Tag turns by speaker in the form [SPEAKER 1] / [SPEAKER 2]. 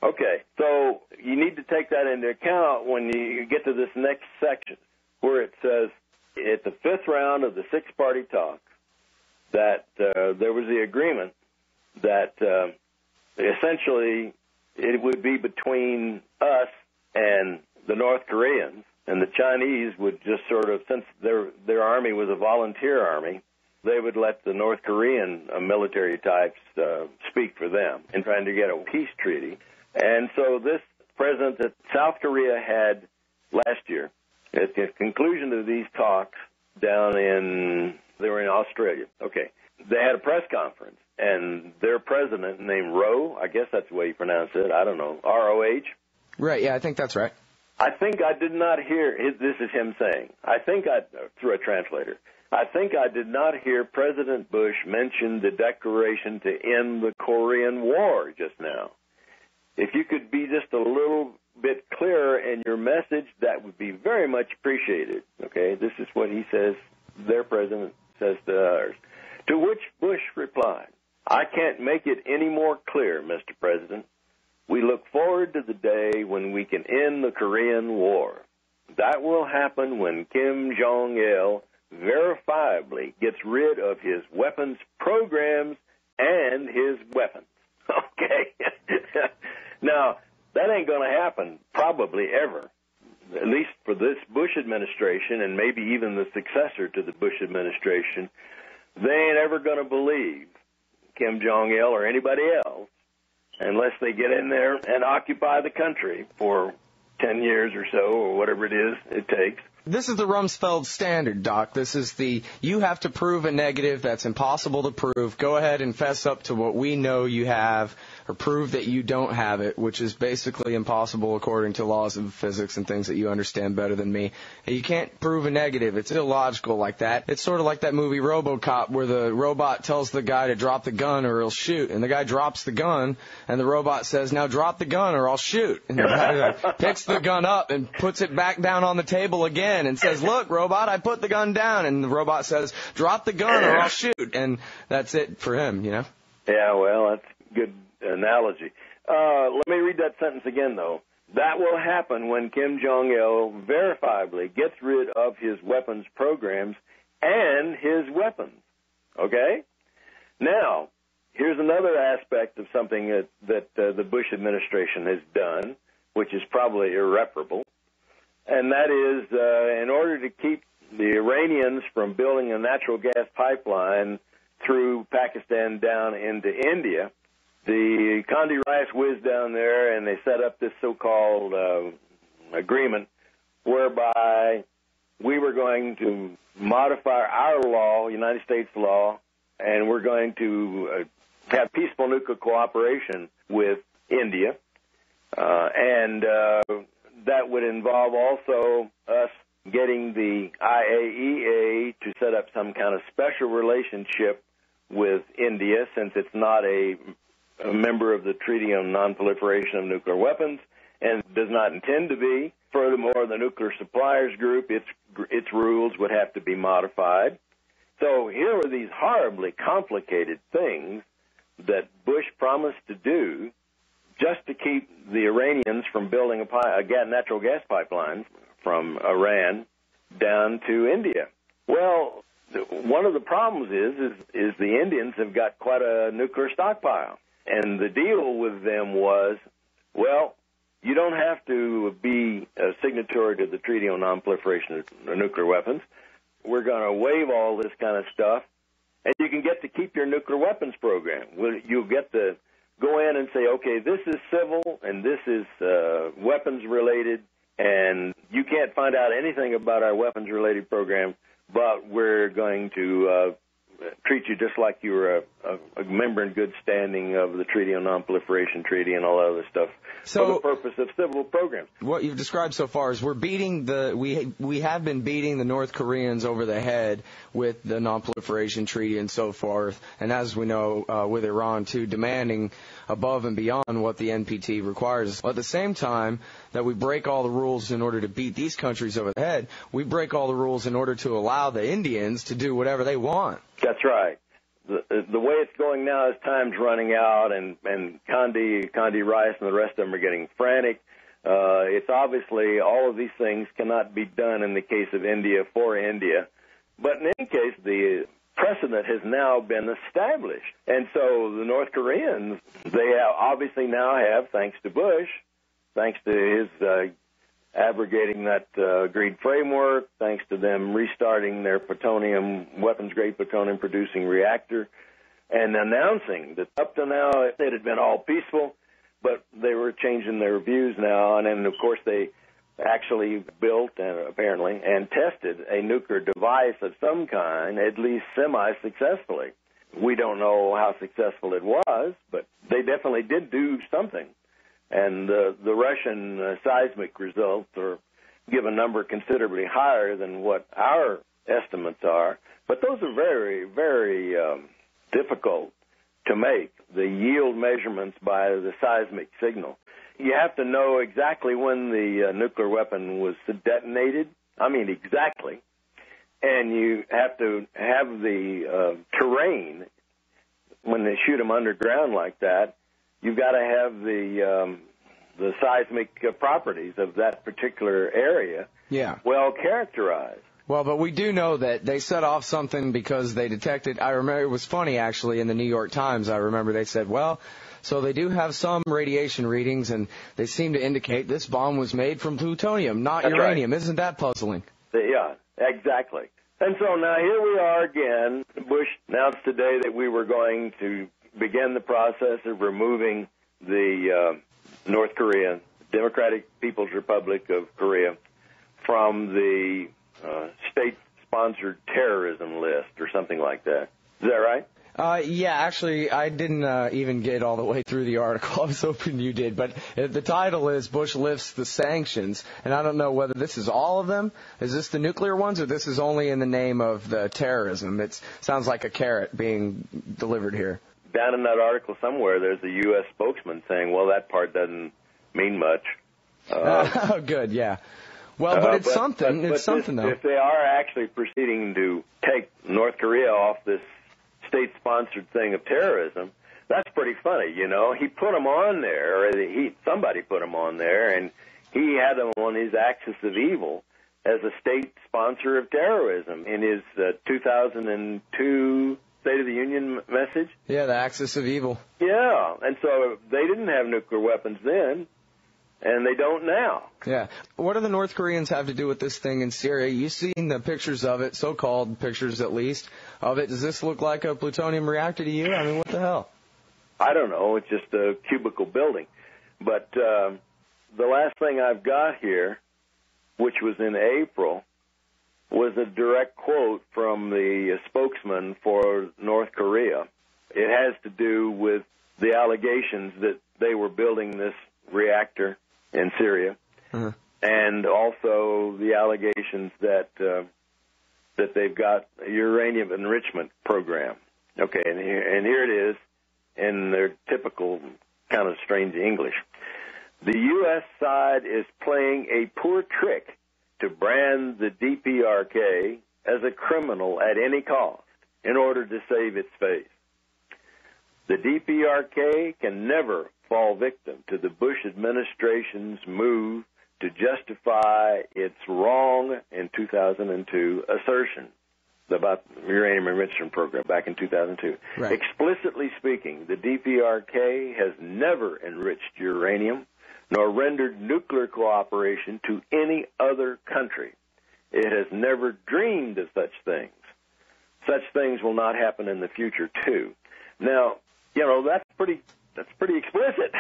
[SPEAKER 1] Okay, so you need to take that into account when you get to this next section where it says at the fifth round of the six-party talks that there was the agreement that essentially it would be between us and the North Koreans, and the Chinese would just sort of, since their army was a volunteer army, they would let the North Korean military types speak for them in trying to get a peace treaty. And so this president that South Korea had last year, at the conclusion of these talks they were in Australia. Okay. They had a press conference, and their president named Roh, I guess that's the way you pronounce it, I don't know, R-O-H?
[SPEAKER 2] Right, yeah, I think that's right.
[SPEAKER 1] I think I did not hear, this is him saying, through a translator, I think I did not hear President Bush mention the declaration to end the Korean War just now. If you could be just a little bit clearer in your message, that would be very much appreciated. Okay, this is what he says, their president says to ours. To which Bush replied, I can't make it any more clear, Mr. President. We look forward to the day when we can end the Korean War. That will happen when Kim Jong-il verifiably gets rid of his weapons programs and his weapons. Okay? Now, that ain't going to happen probably ever, at least for this Bush administration and maybe even the successor to the Bush administration. They ain't ever going to believe Kim Jong-il or anybody else unless they get in there and occupy the country for 10 years or so, or whatever it is it takes.
[SPEAKER 2] This is the Rumsfeld standard, Doc. This is you have to prove a negative that's impossible to prove. Go ahead and fess up to what we know you have, or prove that you don't have it, which is basically impossible according to laws of physics and things that you understand better than me. And you can't prove a negative. It's illogical like that. It's sort of like that movie RoboCop where the robot tells the guy to drop the gun or he'll shoot. And the guy drops the gun, and the robot says, now drop the gun or I'll shoot. And the guy picks the gun up and puts it back down on the table again and says, look, robot, I put the gun down. And the robot says, drop the gun or I'll shoot. And that's it for him, you know?
[SPEAKER 1] Yeah, well, that's good analogy. Let me read that sentence again, though. That will happen when Kim Jong-il verifiably gets rid of his weapons programs and his weapons. Okay? Now, here's another aspect of something that the Bush administration has done, which is probably irreparable, and that is in order to keep the Iranians from building a natural gas pipeline through Pakistan down into India, the Condi Rice whizzed down there and they set up this so-called agreement whereby we were going to modify our law, United States law, and we're going to have peaceful nuclear cooperation with India. And that would involve also us getting the IAEA to set up some kind of special relationship with India, since it's not a member of the Treaty on Non-Proliferation of Nuclear Weapons and does not intend to be. Furthermore, the Nuclear Suppliers Group, its rules would have to be modified. So here are these horribly complicated things that Bush promised to do just to keep the Iranians from building a natural gas pipeline from Iran down to India. Well, one of the problems is the Indians have got quite a nuclear stockpile. And the deal with them was, well, you don't have to be a signatory to the Treaty on Non-Proliferation of Nuclear Weapons. We're going to waive all this kind of stuff, and you can get to keep your nuclear weapons program. You'll get to go in and say, okay, this is civil and this is weapons-related, and you can't find out anything about our weapons-related program, but we're going to treat you just like you were a member in good standing of the Treaty on Non-Proliferation Treaty and all that other stuff for the purpose of civil programs.
[SPEAKER 2] What you've described so far is we have been beating the North Koreans over the head with the Non-Proliferation Treaty and so forth, and as we know with Iran too, demanding above and beyond what the NPT requires. At the same time that we break all the rules in order to beat these countries over the head, we break all the rules in order to allow the Indians to do whatever they want.
[SPEAKER 1] That's right. the way it's going now is time's running out, and Condi Rice and the rest of them are getting frantic. It's obviously all of these things cannot be done in the case of India for India. But in any case, the precedent has now been established. And so the North Koreans, they obviously now have, thanks to Bush, thanks to his abrogating that agreed framework, thanks to them restarting their weapons-grade plutonium-producing reactor, and announcing that up to now it had been all peaceful, but they were changing their views now. And then, of course, they actually built, apparently, and tested a nuclear device of some kind, at least semi-successfully. We don't know how successful it was, but they definitely did do something. And the Russian seismic results give a number considerably higher than what our estimates are. But those are very, very difficult to make, the yield measurements by the seismic signal. You have to know exactly when the nuclear weapon was detonated. I mean, exactly. And you have to have the terrain. When they shoot them underground like that, you've got to have the seismic properties of that particular area well characterized.
[SPEAKER 2] Well, but we do know that they set off something because they detected, I remember it was funny actually in the New York Times, I remember they said, well, so they do have some radiation readings, and they seem to indicate this bomb was made from plutonium, not uranium. Right. Isn't that puzzling?
[SPEAKER 1] Yeah, exactly. And so now here we are again. Bush announced today that we were going to begin the process of removing the North Korea, Democratic People's Republic of Korea, from the state-sponsored terrorism list or something like that. Is that right?
[SPEAKER 2] Yeah, actually, I didn't even get all the way through the article. I was hoping you did. But the title is Bush Lifts the Sanctions, and I don't know whether this is all of them. Is this the nuclear ones, or this is only in the name of the terrorism? It sounds like a carrot being delivered here.
[SPEAKER 1] Down in that article somewhere, there's a U.S. spokesman saying, well, that part doesn't mean much.
[SPEAKER 2] Oh, good, yeah. Well, but it's something. It's something, though.
[SPEAKER 1] If they are actually proceeding to take North Korea off this state-sponsored thing of terrorism, that's pretty funny, you know. He put them on there, or somebody put them on there, and he had them on his axis of evil as a state sponsor of terrorism in his 2002 State of the Union message.
[SPEAKER 2] Yeah, the axis of evil.
[SPEAKER 1] Yeah, and so they didn't have nuclear weapons then, and they don't now.
[SPEAKER 2] Yeah. What do the North Koreans have to do with this thing in Syria? You've seen the pictures of it, so-called pictures at least, of it. Does this look like a plutonium reactor to you? I mean, what the hell?
[SPEAKER 1] I don't know. It's just a cubicle building. But the last thing I've got here, which was in April, was a direct quote from the spokesman for North Korea. It has to do with the allegations that they were building this reactor in Syria, and also the allegations that they've got a uranium enrichment program. Okay, and here it is in their typical kind of strange English. The U.S. side is playing a poor trick to brand the DPRK as a criminal at any cost in order to save its face. The DPRK can never fall victim to the Bush administration's move to justify its wrong in 2002 assertion about the uranium enrichment program back in 2002. Right. Explicitly speaking, the DPRK has never enriched uranium nor rendered nuclear cooperation to any other country. It has never dreamed of such things. Such things will not happen in the future, too. Now, you know, that's pretty explicit.